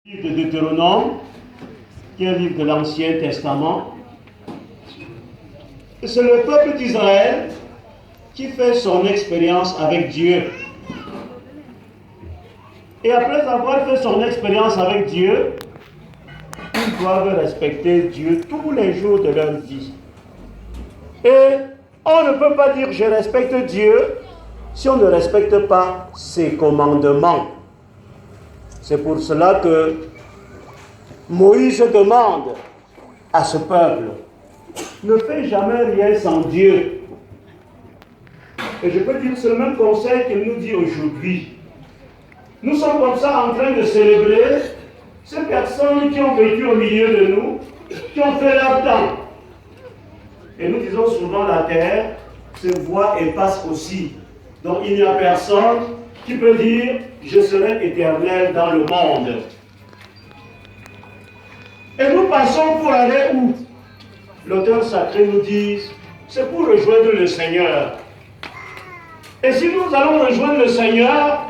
livre de Deutéronome, qui est un livre de l'Ancien Testament. C'est le peuple d'Israël qui fait son expérience avec Dieu. Et après avoir fait son expérience avec Dieu, ils doivent respecter Dieu tous les jours de leur vie. Et on ne peut pas dire je respecte Dieu si on ne respecte pas ses commandements. C'est pour cela que Moïse demande à ce peuple, ne fais jamais rien sans Dieu. Et je peux dire c'est le même conseil qu'il nous dit aujourd'hui. Nous sommes comme ça en train de célébrer ces personnes qui ont vécu au milieu de nous, qui ont fait leur temps. Et nous disons souvent la terre se voit et passe aussi. Donc il n'y a personne qui peut dire je serai éternel dans le monde. Et nous passons pour aller où? L'auteur sacré nous dit c'est pour rejoindre le Seigneur. Et si nous allons rejoindre le Seigneur,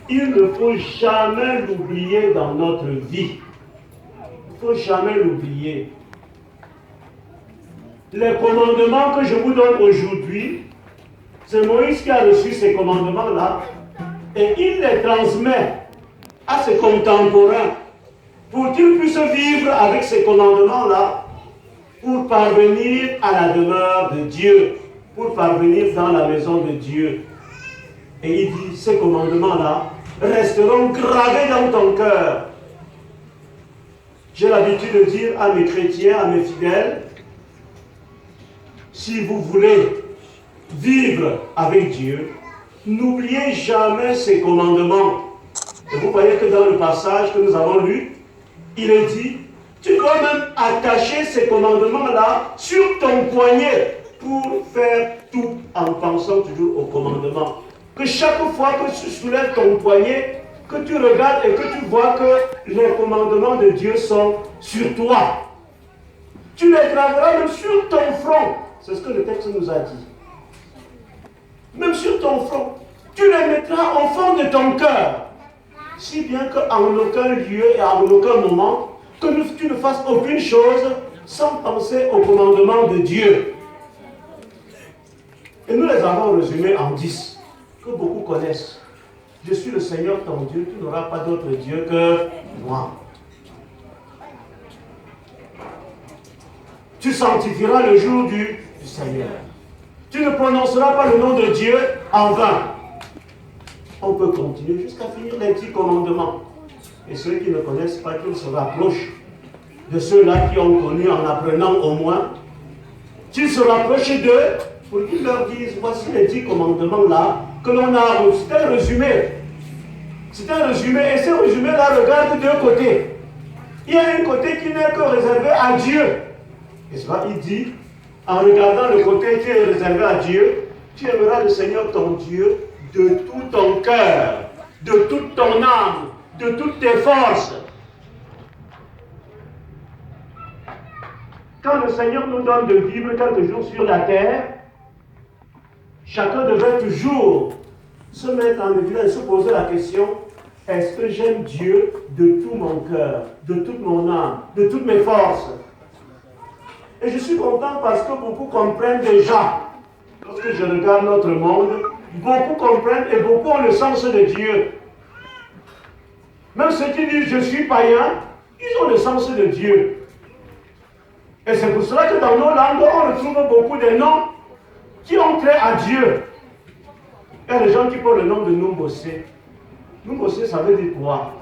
il ne faut jamais l'oublier dans notre vie. Il ne faut jamais l'oublier. Les commandements que je vous donne aujourd'hui, c'est Moïse qui a reçu ces commandements-là et il les transmet à ses contemporains pour qu'ils puissent vivre avec ces commandements-là pour parvenir à la demeure de Dieu, pour parvenir dans la maison de Dieu. Et il dit, ces commandements-là resteront gravés dans ton cœur. J'ai l'habitude de dire à mes chrétiens, à mes fidèles, si vous voulez vivre avec Dieu, n'oubliez jamais ses commandements. Et vous voyez que dans le passage que nous avons lu, il est dit, tu dois même attacher ces commandements-là sur ton poignet pour faire tout en pensant toujours aux commandements. Que chaque fois que tu soulèves ton poignet, que tu regardes et que tu vois que les commandements de Dieu sont sur toi. Tu les graveras même sur ton front. C'est ce que le texte nous a dit. Même sur ton front. Tu les mettras au fond de ton cœur. Si bien qu'en aucun lieu et en aucun moment, que tu ne fasses aucune chose sans penser au commandement de Dieu. Et nous les avons résumés en 10, que beaucoup connaissent. Je suis le Seigneur ton Dieu, tu n'auras pas d'autre Dieu que moi. Tu sanctifieras le jour du Seigneur. Tu ne prononceras pas le nom de Dieu en vain. On peut continuer jusqu'à finir les 10 commandements. Et ceux qui ne connaissent pas, qu'ils se rapprochent de ceux-là qui ont connu en apprenant au moins, qu'ils se rapprochent d'eux pour qu'ils leur disent, voici les 10 commandements-là que l'on a. C'est un résumé. C'est un résumé. Et ce résumé-là regarde deux côtés. Il y a un côté qui n'est que réservé à Dieu. Et cela, il dit, en regardant le côté qui est réservé à Dieu, tu aimeras le Seigneur ton Dieu de tout ton cœur, de toute ton âme, de toutes tes forces. Quand le Seigneur nous donne de vivre quelques jours sur la terre, chacun devrait toujours se mettre en évidence et se poser la question, est-ce que j'aime Dieu de tout mon cœur, de toute mon âme, de toutes mes forces? Et je suis content parce que beaucoup comprennent déjà. Lorsque je regarde notre monde, beaucoup comprennent et beaucoup ont le sens de Dieu. Même ceux qui disent je suis païen, ils ont le sens de Dieu. Et c'est pour cela que dans nos langues, on retrouve beaucoup de noms qui ont trait à Dieu. Il y a des gens qui portent le nom de Numbosé. Numbosé, ça veut dire quoi?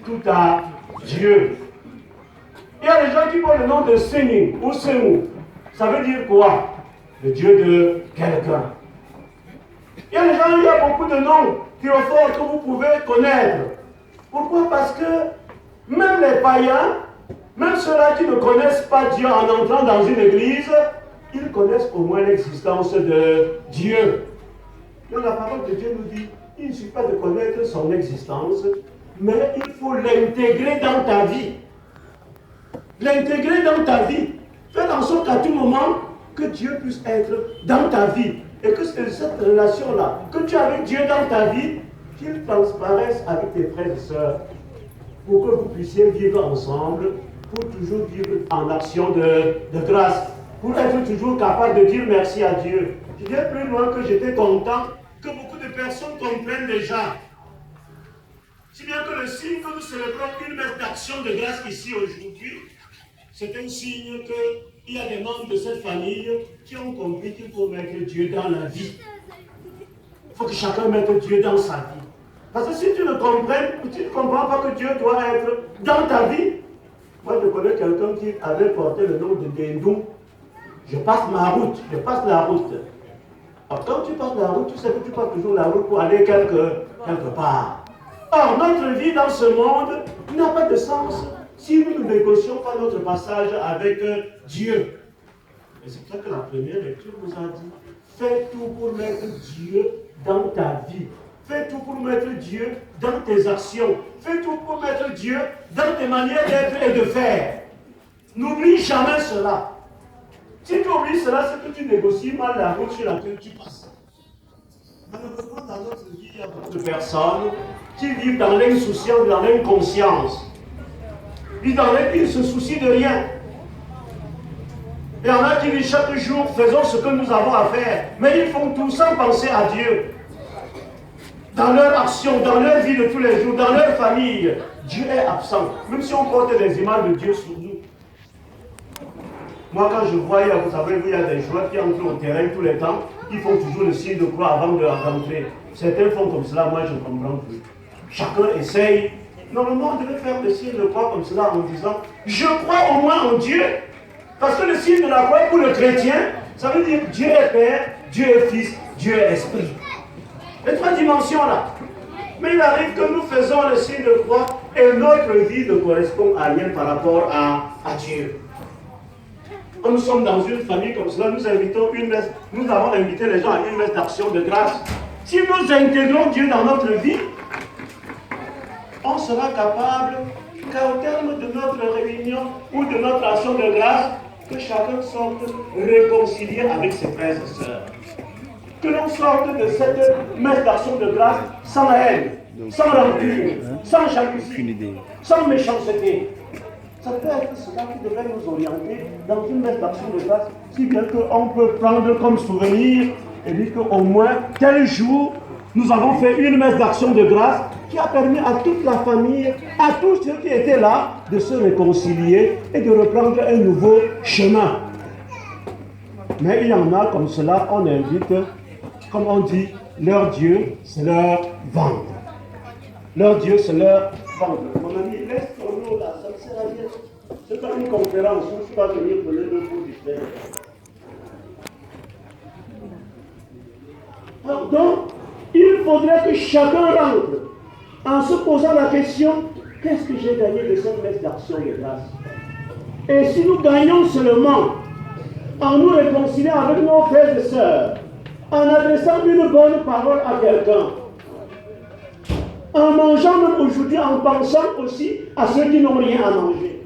Tout à Dieu. Il y a des gens qui portent le nom de Seni ou Semu. Ça veut dire quoi? Le Dieu de quelqu'un. Il y a des gens, il y a beaucoup de noms théophores que vous pouvez connaître. Pourquoi? Parce que même les païens, même ceux-là qui ne connaissent pas Dieu en entrant dans une église, ils connaissent au moins l'existence de Dieu. Mais la parole de Dieu nous dit, il ne suffit pas de connaître son existence, mais il faut l'intégrer dans ta vie. L'intégrer dans ta vie. Faire en sorte qu'à tout moment, que Dieu puisse être dans ta vie. Et que c'est cette relation-là, que tu as avec Dieu dans ta vie, qu'il transparaisse avec tes frères et sœurs. pour que vous puissiez vivre ensemble, pour toujours vivre en action de grâce, pour être toujours capable de dire merci à Dieu. Je dirais plus loin que j'étais content que beaucoup de personnes comprennent déjà. Si bien que le signe que nous célébrons une messe d'action de grâce ici aujourd'hui, c'est un signe qu'il y a des membres de cette famille qui ont compris qu'il faut mettre Dieu dans la vie. Il faut que chacun mette Dieu dans sa vie. Parce que si tu ne comprends pas que Dieu doit être dans ta vie, moi je connais quelqu'un qui avait porté le nom de Dendou. Je passe ma route, je passe la route. Alors quand tu passes la route, tu sais que tu passes toujours la route pour aller quelque part. Or, notre vie dans ce monde n'a pas de sens si nous ne négocions pas notre passage avec Dieu. Et c'est pour ça que la première lecture nous a dit, fais tout pour mettre Dieu dans ta vie. Fais tout pour mettre Dieu dans tes actions. Fais tout pour mettre Dieu dans tes manières d'être et de faire. N'oublie jamais cela. Si tu oublies cela, c'est que tu négocies mal la route sur laquelle tu passes. Malheureusement, dans notre vie, il y a beaucoup de personnes qui vivent dans l'insouciance, dans l'inconscience. Ils ne se soucient de rien. Il y en a qui disent chaque jour, faisons ce que nous avons à faire. Mais ils font tout sans penser à Dieu. Dans leur action, dans leur vie de tous les jours, dans leur famille, Dieu est absent. Même si on porte des images de Dieu sur nous. Moi, quand je vois, vous savez, il y a des joueurs qui entrent au terrain tous les temps, qui font toujours le signe de croix avant de rentrer. Certains font comme cela, moi je ne comprends plus. Chacun essaye. Normalement, on devait faire le signe de croix comme cela en disant, je crois au moins en Dieu. Parce que le signe de la croix pour le chrétien, ça veut dire Dieu est Père, Dieu est Fils, Dieu est Esprit. Les trois dimensions là. Mais il arrive que nous faisons le signe de croix et notre vie ne correspond à rien par rapport à Dieu. Quand nous sommes dans une famille comme cela, nous avons invité les gens à une messe d'action de grâce. Si nous intégrons Dieu dans notre vie, on sera capable qu'au terme de notre réunion ou de notre action de grâce, que chacun sorte réconcilié avec ses frères et sœurs. Que l'on sorte de cette messe d'action de grâce sans haine, sans rancune, sans jalousie, sans méchanceté. Ça peut être cela qui devrait nous orienter dans une messe d'action de grâce, si bien qu'on peut prendre comme souvenir et dire qu'au moins tel jour, nous avons fait une messe d'action de grâce qui a permis à toute la famille, à tous ceux qui étaient là, de se réconcilier et de reprendre un nouveau chemin. Mais il y en a comme cela, on invite, comme on dit, leur Dieu, c'est leur ventre. Leur Dieu, c'est leur ventre. Mon ami, laisse ton nom là, ça ne sert à rien. C'est pas une conférence où tu vas venir donner le cours du frère. Donc, il faudrait que chacun rentre en se posant la question, qu'est-ce que j'ai gagné de cette messe d'action de grâce? Et si nous gagnons seulement en nous réconciliant avec nos frères et sœurs, en adressant une bonne parole à quelqu'un, en mangeant même aujourd'hui, en pensant aussi à ceux qui n'ont rien à manger,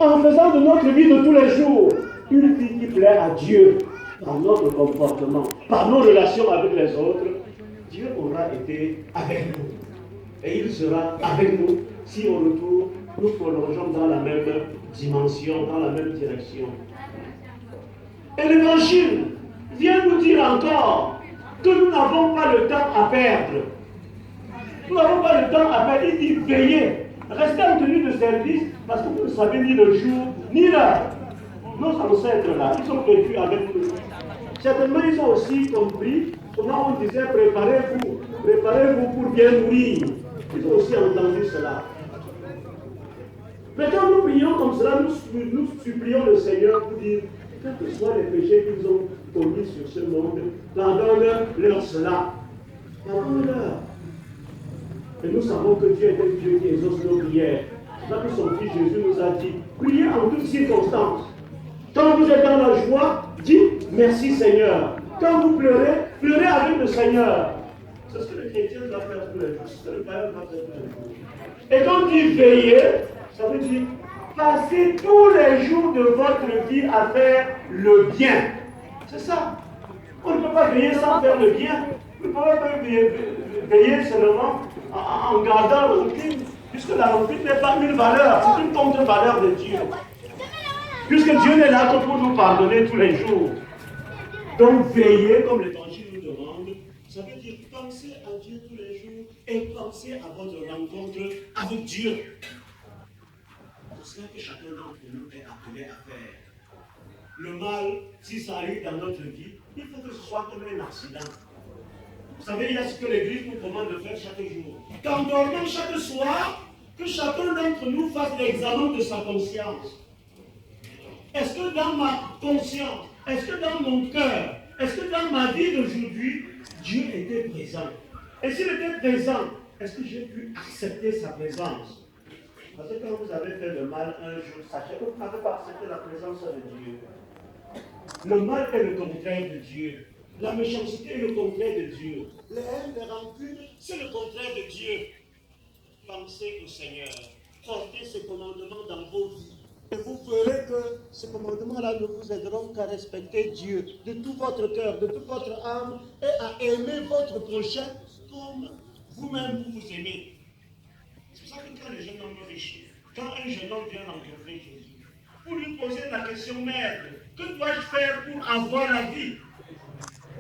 en faisant de notre vie de tous les jours une vie qui plaît à Dieu, par notre comportement, par nos relations avec les autres, Dieu aura été avec nous. Et il sera avec nous si au retour, nous prolongeons dans la même dimension, dans la même direction. Et l'Évangile vient nous dire encore que nous n'avons pas le temps à perdre. Nous n'avons pas le temps à perdre. Il dit veillez, restez en tenue de service parce que vous ne savez ni le jour ni l'heure. Nos ancêtres là, ils ont vécu avec nous. Certainement, ils ont aussi compris comment on disait préparez-vous pour bien mourir. Ils ont aussi entendu cela. Mais quand nous prions comme cela, nous supplions le Seigneur pour dire, quels que soient les péchés qu'ils ont commis sur ce monde, pardonne-leur cela. Pardonne-leur. Et nous savons que Dieu est un Dieu qui exauce nos prières. C'est ça que son Fils Jésus nous a dit, priez en toutes circonstances. Quand vous êtes dans la joie, dites merci Seigneur. Quand vous pleurez, pleurez avec le Seigneur. C'est ce que le chrétien doit faire tous les jours. C'est ce que le Père doit faire tous les jours. Et quand il dit veiller, ça veut dire passez tous les jours de votre vie à faire le bien. C'est ça. On ne peut pas veiller sans faire le bien. On ne peut pas veiller seulement en gardant rancune. Puisque la rancune n'est pas une valeur, c'est une contre-valeur de Dieu. Puisque Dieu n'est là que pour nous pardonner tous les jours. Donc veillez, comme l'Évangile nous demande, ça veut dire penser à Dieu tous les jours et penser à votre rencontre avec Dieu. C'est cela que chacun d'entre nous est appelé à faire. Le mal, si ça arrive dans notre vie, il faut que ce soit comme un accident. Vous savez, il y a ce que l'Église nous commande de faire chaque jour. Qu'en dormant chaque soir, que chacun d'entre nous fasse l'examen de sa conscience. Est-ce que dans ma conscience, est-ce que dans mon cœur, est-ce que dans ma vie d'aujourd'hui, Dieu était présent? Et s'il était présent, est-ce que j'ai pu accepter sa présence? Parce que quand vous avez fait le mal un jour, sachez que vous n'avez pas accepté la présence de Dieu. Le mal est le contraire de Dieu. La méchanceté est le contraire de Dieu. Les haines, les rancunes, c'est le contraire de Dieu. Pensez au Seigneur. Portez ses commandements dans vos vies. Et vous verrez que ces commandements-là ne vous aideront qu'à respecter Dieu de tout votre cœur, de toute votre âme, et à aimer votre prochain comme vous-même vous vous aimez. C'est pour ça que quand les jeunes hommes réfléchissent, quand un jeune homme vient rencontrer Jésus, pour lui poser la question, merde, que dois-je faire pour avoir la vie?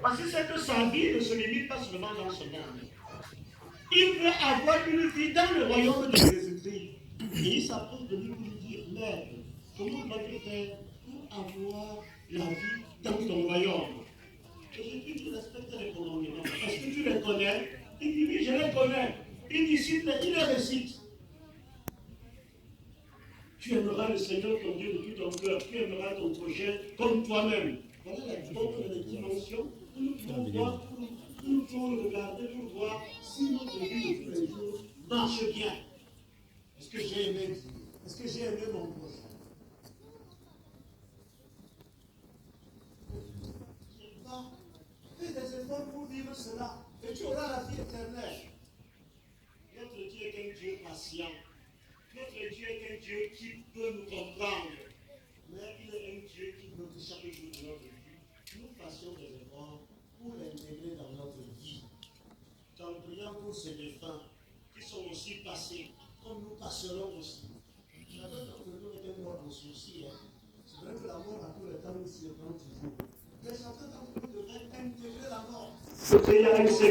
Parce que c'est que sa vie ne se limite pas seulement dans ce monde. Il veut avoir une vie dans le royaume de Jésus-Christ. Et il s'approche de lui pour lui dire, merde, comment dois-je faire pour avoir la vie dans ton royaume? Jésus, tu respectes les commandements. Est-ce que tu les connais? Il dit, oui, je les connais. Il dit, il les récite. Tu aimeras le Seigneur ton Dieu de tout ton cœur. Tu aimeras ton prochain comme toi-même. Voilà la dimension que nous pouvons voir, que nous pouvons regarder pour voir si notre vie de tous les jours marche bien. Est-ce que j'ai aimé Dieu? Est-ce que j'ai aimé mon prochain? Fais des efforts pour vivre cela et tu auras la vie éternelle. Notre Dieu est un Dieu patient. Notre Dieu est un Dieu qui peut nous comprendre. Mais il est un Dieu qui veut que chaque jour de notre vie, nous fassions des efforts pour l'intégrer dans notre vie. En priant pour ces défunts qui sont aussi passés, comme nous passerons aussi. Chacun d'entre nous est mort en souci. C'est vrai que la mort à tout le temps nous surprend toujours. Mais chacun d'entre nous devrait intégrer la mort.